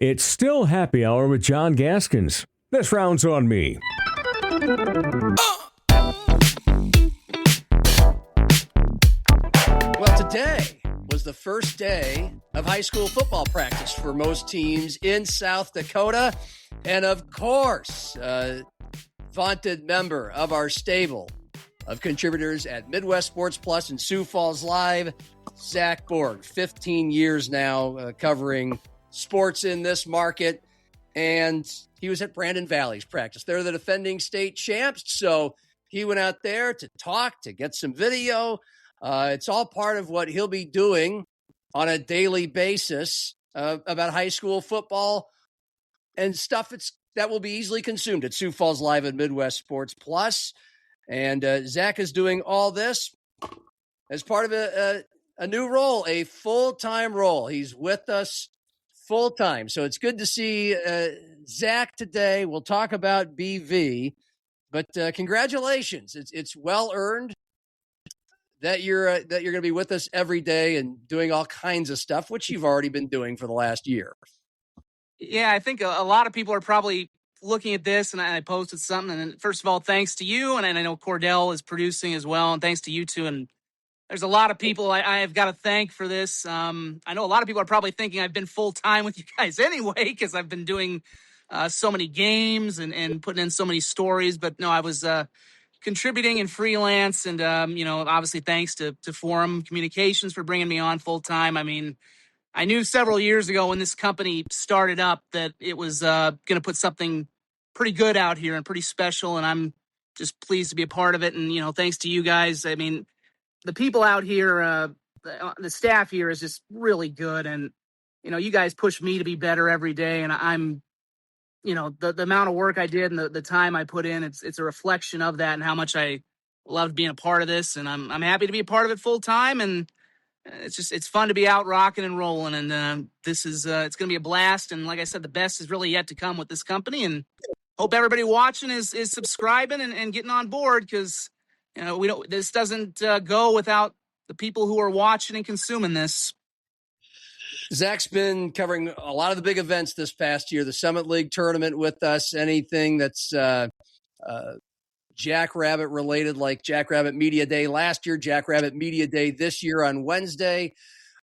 It's still happy hour with John Gaskins. This round's on me. Well, today was the first day of high school football practice for most teams in South Dakota. And of course, vaunted member of our stable of contributors at Midwest Sports Plus and Sioux Falls Live, Zach Borg, 15 years now covering sports in this market. And he was at Brandon Valley's practice. They're the defending state champs. So he went out there to talk, to get some video. It's all part of what he'll be doing on a daily basis about high school football and stuff that will be easily consumed at Sioux Falls Live and Midwest Sports Plus. And Zach is doing all this as part of a new role, a full-time role. He's with us full-time. So it's good to see Zach today. We'll talk about BV, but congratulations. It's well-earned that you're going to be with us every day and doing all kinds of stuff, which you've already been doing for the last year. Yeah, I think a lot of people are probably looking at this, and I posted something. And first of all, thanks to you, and I know Cordell is producing as well, and thanks to you two. And there's a lot of people I have got to thank for this. I know a lot of people are probably thinking I've been full-time with you guys anyway, because I've been doing so many games and putting in so many stories. But no, I was contributing and freelance, and obviously thanks to Forum Communications for bringing me on full-time. I mean, I knew several years ago when this company started up that it was going to put something pretty good out here and pretty special, and I'm just pleased to be a part of it. And, thanks to you guys. I mean, the people out here, the staff here is just really good, and, you guys push me to be better every day, and I'm, the amount of work I did and the time I put in, it's a reflection of that and how much I loved being a part of this, and I'm happy to be a part of it full time, and it's fun to be out rocking and rolling, and this is it's going to be a blast. And like I said, the best is really yet to come with this company, and hope everybody watching is subscribing and getting on board, because this doesn't go without the people who are watching and consuming this. Zach's been covering a lot of the big events this past year, the Summit League tournament with us, anything that's Jackrabbit related, like Jackrabbit Media Day last year, Jackrabbit Media Day this year on Wednesday.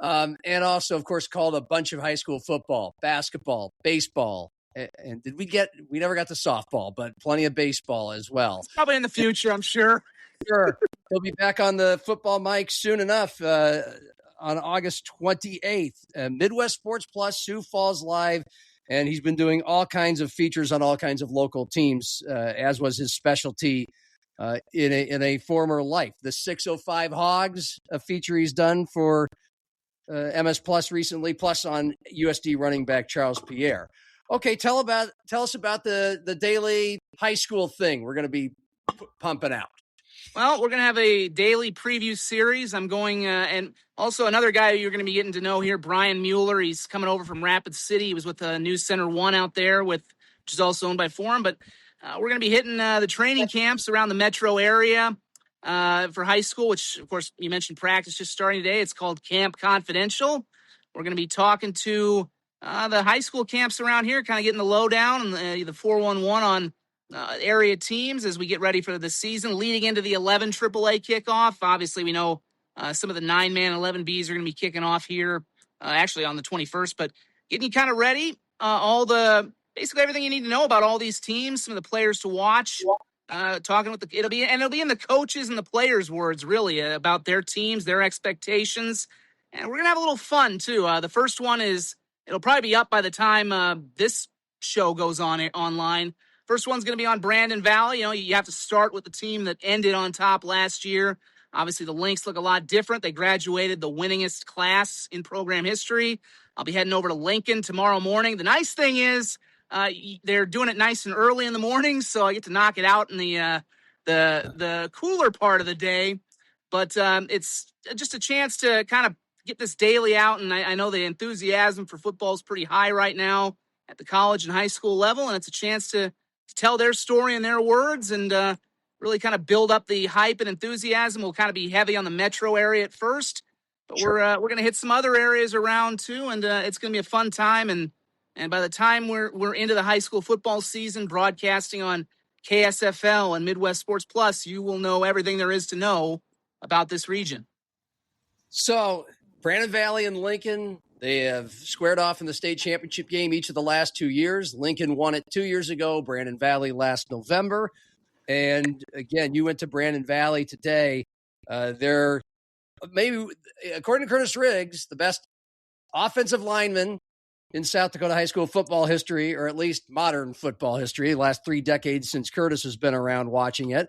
And also, of course, called a bunch of high school football, basketball, baseball. And we never got to softball, but plenty of baseball as well. It's probably in the future, I'm sure. Sure. He'll be back on the football mic soon enough on August 28th. Midwest Sports Plus, Sioux Falls Live. And he's been doing all kinds of features on all kinds of local teams, as was his specialty in a former life. The 605 Hogs, a feature he's done for MS Plus recently, plus on USD running back Charles Pierre. Okay, tell us about the daily high school thing we're going to be pumping out. Well, we're going to have a daily preview series. I'm going, and also another guy you're going to be getting to know here, Brian Mueller. He's coming over from Rapid City. He was with News Center 1 out there, which is also owned by Forum. But we're going to be hitting the training camps around the metro area for high school, which, of course, you mentioned practice just starting today. It's called Camp Confidential. We're going to be talking to the high school camps around here, kind of getting the lowdown and the 411 on area teams as we get ready for the season, leading into the 11 AAA kickoff. Obviously, we know some of the 9-man 11Bs are going to be kicking off here, actually on the 21st, but getting you kind of ready. Basically everything you need to know about all these teams, some of the players to watch, talking with it'll be in the coaches and the players' words, really, about their teams, their expectations. And we're going to have a little fun too. The first one it'll probably be up by the time this show goes online. First one's going to be on Brandon Valley. You have to start with the team that ended on top last year. Obviously, the Lynx look a lot different. They graduated the winningest class in program history. I'll be heading over to Lincoln tomorrow morning. The nice thing is they're doing it nice and early in the morning, so I get to knock it out in the cooler part of the day. But it's just a chance to kind of get this daily out, and I know the enthusiasm for football is pretty high right now at the college and high school level, and it's a chance to tell their story in their words and really kind of build up the hype and enthusiasm. We'll kind of be heavy on the metro area at first, but sure, we're going to hit some other areas around too, and it's going to be a fun time. And And by the time we're into the high school football season, broadcasting on KSFL and Midwest Sports Plus, you will know everything there is to know about this region. So Brandon Valley and Lincoln, they have squared off in the state championship game each of the last 2 years. Lincoln won it 2 years ago, Brandon Valley last November. And again, you went to Brandon Valley today. They're maybe, according to Curtis Riggs, the best offensive lineman in South Dakota high school football history, or at least modern football history, the last 3 decades since Curtis has been around watching it.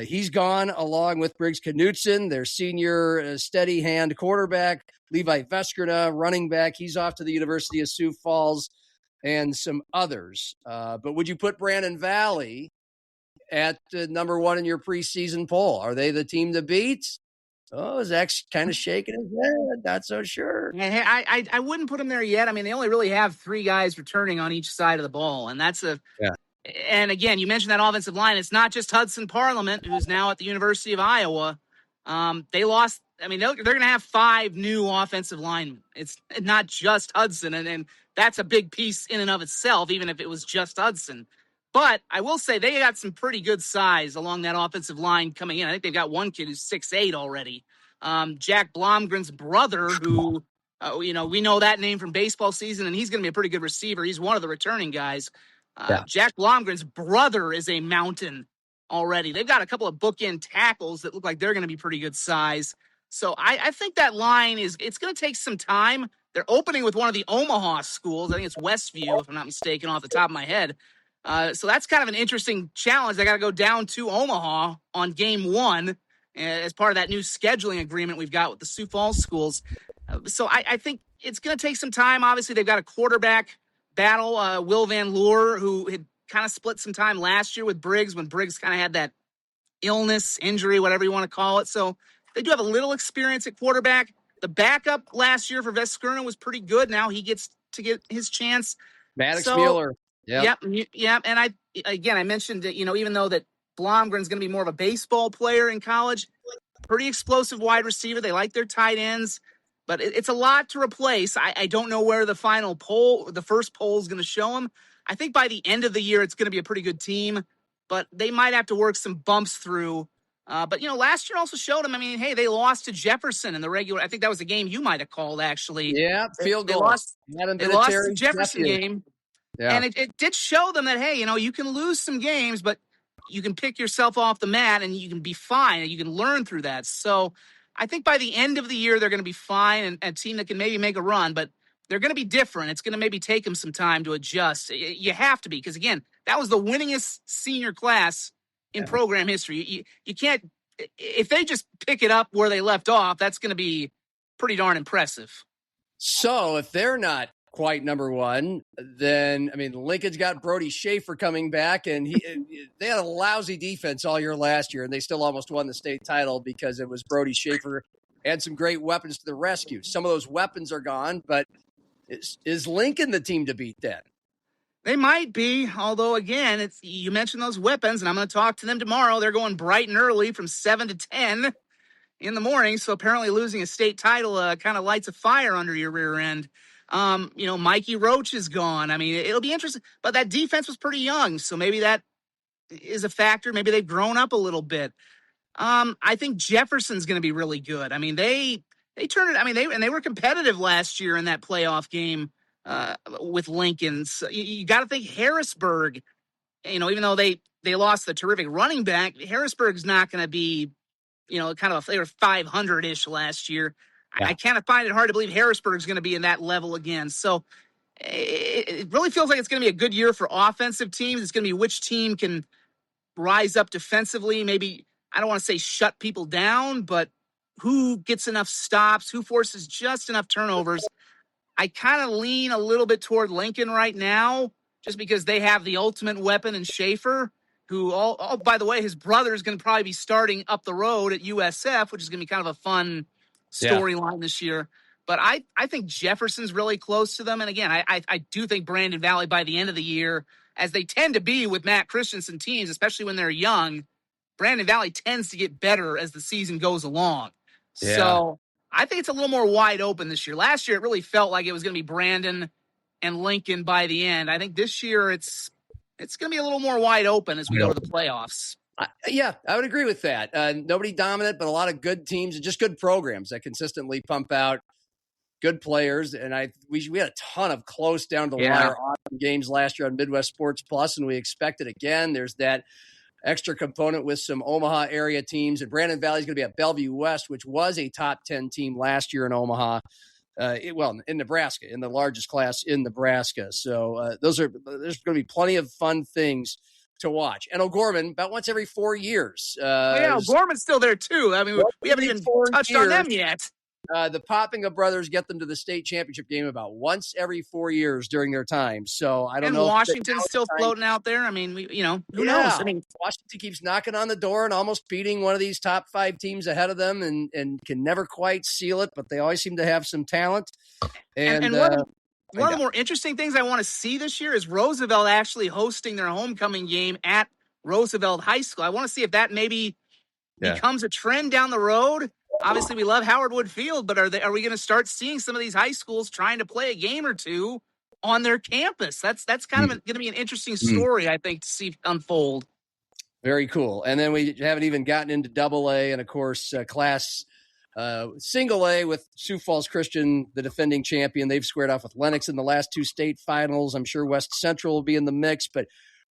He's gone along with Briggs Knutson, their senior steady hand quarterback, Levi Veskerna, running back. He's off to the University of Sioux Falls, and some others. But would you put Brandon Valley at number 1 in your preseason poll? Are they the team to beat? Oh, Zach's kind of shaking his head. Not so sure. I wouldn't put them there yet. I mean, they only really have 3 guys returning on each side of the ball, and that's And again, you mentioned that offensive line. It's not just Hudson Parliament, who's now at the University of Iowa. They lost. I mean, they're going to have 5 new offensive linemen. It's not just Hudson, and that's a big piece in and of itself, even if it was just Hudson. But I will say they got some pretty good size along that offensive line coming in. I think they've got one kid who's 6'8" already. Jack Blomgren's brother, who, we know that name from baseball season, and he's going to be a pretty good receiver. He's one of the returning guys. Jack Blomgren's brother is a mountain already. They've got a couple of bookend tackles that look like they're going to be pretty good size. So I think that line it's going to take some time. They're opening with one of the Omaha schools. I think it's Westview, if I'm not mistaken, off the top of my head. So that's kind of an interesting challenge. They got to go down to Omaha on game 1 as part of that new scheduling agreement we've got with the Sioux Falls schools. So I think it's going to take some time. Obviously, they've got a quarterback battle. Will Van Loer, who had kind of split some time last year with Briggs when Briggs kind of had that illness, injury, whatever you want to call it. So they do have a little experience at quarterback. The backup last year for Veskerna was pretty good. Now he gets to get his chance. Maddox Mueller. Yep. And I mentioned that, even though that Blomgren's going to be more of a baseball player in college, pretty explosive wide receiver. They like their tight ends, but it's a lot to replace. I don't know where the first poll is going to show them. I think by the end of the year, it's going to be a pretty good team, but they might have to work some bumps through. But last year also showed them, hey, they lost to Jefferson in the regular. I think that was a game you might have called, actually. Yeah, field goal. They lost the Jefferson game. Yeah. And it did show them that, hey, you can lose some games, but you can pick yourself off the mat and you can be fine and you can learn through that. So I think by the end of the year, they're going to be fine and a team that can maybe make a run, but they're going to be different. It's going to maybe take them some time to adjust. You have to be, because, again, that was the winningest senior class in program history. You can't – if they just pick it up where they left off, that's going to be pretty darn impressive. So if they're not quite number 1, then, Lincoln's got Brody Schafer coming back, and they had a lousy defense all year last year, and they still almost won the state title because it was Brody Schafer had some great weapons to the rescue. Some of those weapons are gone, but is Lincoln the team to beat then? They might be, although, again, you mentioned those weapons, and I'm going to talk to them tomorrow. They're going bright and early from 7 to 10 in the morning, so apparently losing a state title kind of lights a fire under your rear end. Mikey Roach is gone. It'll be interesting, but that defense was pretty young, so maybe that is a factor. Maybe they've grown up a little bit. I think Jefferson's going to be really good. They turned it. They were competitive last year in that playoff game with Lincoln. So you got to think Harrisburg. Even though they lost the terrific running back, Harrisburg's not going to be, they were 500-ish last year. Yeah. I kind of find it hard to believe Harrisburg's going to be in that level again. So it really feels like it's going to be a good year for offensive teams. It's going to be which team can rise up defensively. Maybe, I don't want to say shut people down, but who gets enough stops, who forces just enough turnovers. I kind of lean a little bit toward Lincoln right now, just because they have the ultimate weapon in Schafer, who, by the way, his brother is going to probably be starting up the road at USF, which is going to be kind of a fun storyline this year. But I think Jefferson's really close to them. And again, I do think Brandon Valley by the end of the year, as they tend to be with Matt Christensen teams, especially when they're young, Brandon Valley tends to get better as the season goes along. Yeah. So I think it's a little more wide open this year. Last year, it really felt like it was going to be Brandon and Lincoln by the end. I think this year it's going to be a little more wide open as we go to the playoffs. Yeah, I would agree with that. Nobody dominant, but a lot of good teams and just good programs that consistently pump out good players. And we had a ton of close down the wire awesome games last year on Midwest Sports Plus, and we expect it again. There's that extra component with some Omaha area teams, and Brandon Valley is going to be at Bellevue West, which was a top 10 team last year in Omaha. In Nebraska, in the largest class in Nebraska. So there's going to be plenty of fun things to watch. And O'Gorman, about once every 4 years. O'Gorman's still there too. I mean, we haven't even touched on them yet. The Poppinga brothers get them to the state championship game about once every 4 years during their time. So I don't know. And Washington's still floating out there. I mean, who knows? I mean, Washington keeps knocking on the door and almost beating one of these top 5 teams ahead of them, and can never quite seal it. But they always seem to have some talent. And one of the more interesting things I want to see this year is Roosevelt actually hosting their homecoming game at Roosevelt High School. I want to see if that maybe becomes a trend down the road. Obviously, we love Howard Wood Field, but are we going to start seeing some of these high schools trying to play a game or two on their campus? That's kind of going to be an interesting story, I think, to see unfold. Very cool. And then we haven't even gotten into AA, and of course, class single A with Sioux Falls Christian, the defending champion. They've squared off with Lennox in the last 2 state finals. I'm sure West Central will be in the mix, but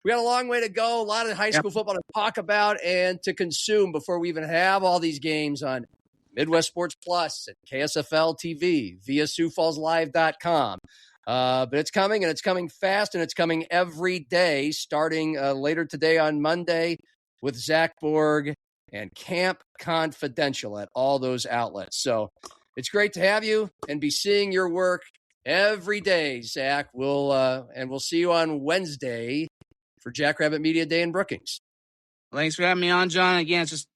we got a long way to go. A lot of high school football to talk about and to consume before we even have all these games on Midwest Sports Plus and KSFL TV via SiouxFallsLive.com. But it's coming, and it's coming fast, and it's coming every day, starting later today on Monday with Zach Borg and Camp Confidential at all those outlets. So it's great to have you and be seeing your work every day, Zach. We'll see you on Wednesday for Jackrabbit Media Day in Brookings. Thanks for having me on, John. Again, it's just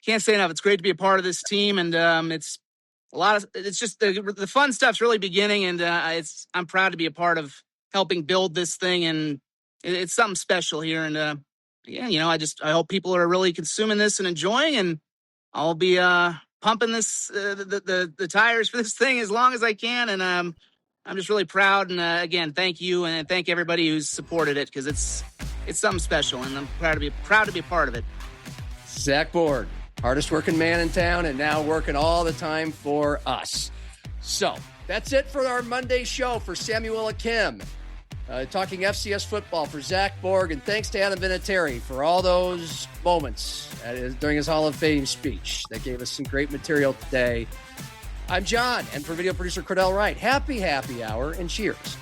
can't say enough. It's great to be a part of this team, and it's just the fun stuff's really beginning, and I'm proud to be a part of helping build this thing, and it's something special here. And I hope people are really consuming this and enjoying, and I'll be pumping this the tires for this thing as long as I can, and I'm just really proud. And again, thank you, and thank everybody who's supported it, because it's something special, and I'm proud to be a part of it. Zach Borg, hardest working man in town, and now working all the time for us. So that's it for our Monday show. For Samuel Kim, talking FCS football, for Zach Borg, and thanks to Adam Vinatieri for all those moments during his Hall of Fame speech that gave us some great material today. I'm John, and for video producer Cordell Wright, happy hour, and cheers.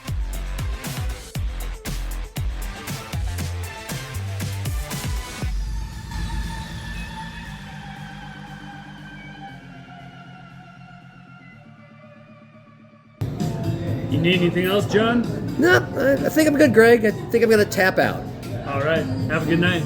You need anything else, John? No, I think I'm good, Greg. I think I'm going to tap out. All right. Have a good night.